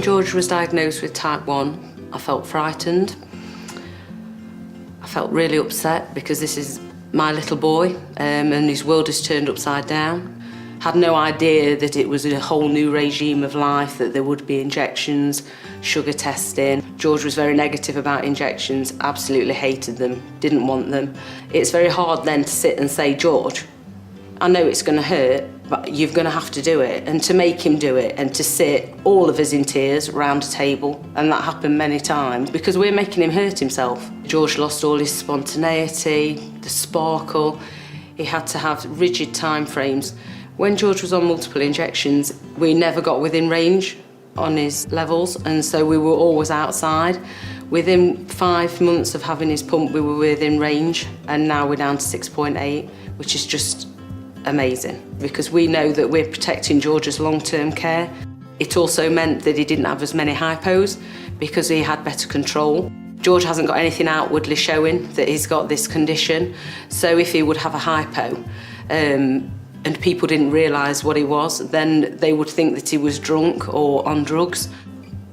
George was diagnosed with type 1, I felt frightened. I felt really upset because this is my little boy and his world has turned upside down. Had no idea that it was a whole new regime of life, that there would be injections, sugar testing. George was very negative about injections, absolutely hated them, didn't want them. It's very hard then to sit and say, George, I know it's going to hurt, but you're going to have to do it. And to make him do it and to sit, all of us in tears, round a table, and that happened many times because we're making him hurt himself. George lost all his spontaneity, the sparkle. He had to have rigid time frames. When George was on multiple injections, we never got within range on his levels, and so we were always outside. Within 5 months of having his pump, we were within range, and now we're down to 6.8, which is just amazing, because we know that we're protecting George's long-term care. It also meant that he didn't have as many hypos because he had better control. George hasn't got anything outwardly showing that he's got this condition, so if he would have a hypo, and people didn't realise what he was, then they would think that he was drunk or on drugs.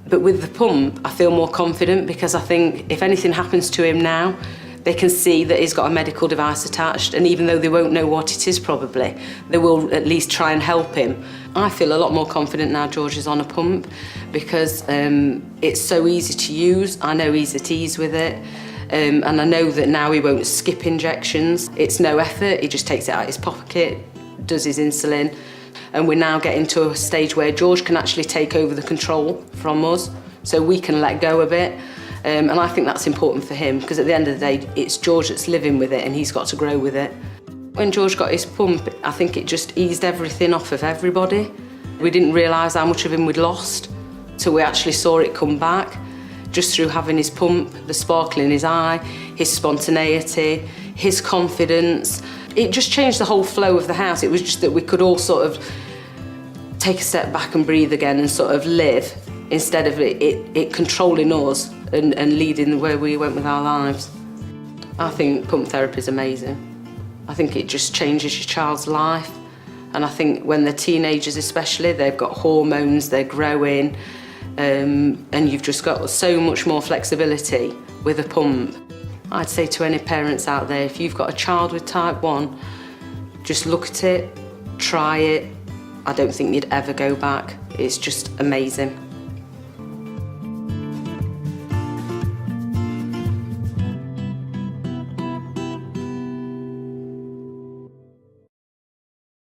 But with the pump, I feel more confident because I think if anything happens to him now, they can see that he's got a medical device attached, and even though they won't know what it is probably, they will at least try and help him. I feel a lot more confident now George is on a pump because it's so easy to use. I know he's at ease with it. And I know that now he won't skip injections. It's no effort, he just takes it out of his pocket, does his insulin, and we're now getting to a stage where George can actually take over the control from us, so we can let go a bit. And I think that's important for him because at the end of the day, it's George that's living with it and he's got to grow with it. When George got his pump, I think it just eased everything off of everybody. We didn't realise how much of him we'd lost till we actually saw it come back, just through having his pump, the sparkle in his eye, his spontaneity, his confidence. It just changed the whole flow of the house. It was just that we could all sort of take a step back and breathe again and sort of live instead of it controlling us and leading the way we went with our lives. I think pump therapy is amazing. I think it just changes your child's life. And I think when they're teenagers especially, they've got hormones, they're growing, and you've just got so much more flexibility with a pump. I'd say to any parents out there, if you've got a child with type 1, just look at it, try it. I don't think you'd ever go back. It's just amazing.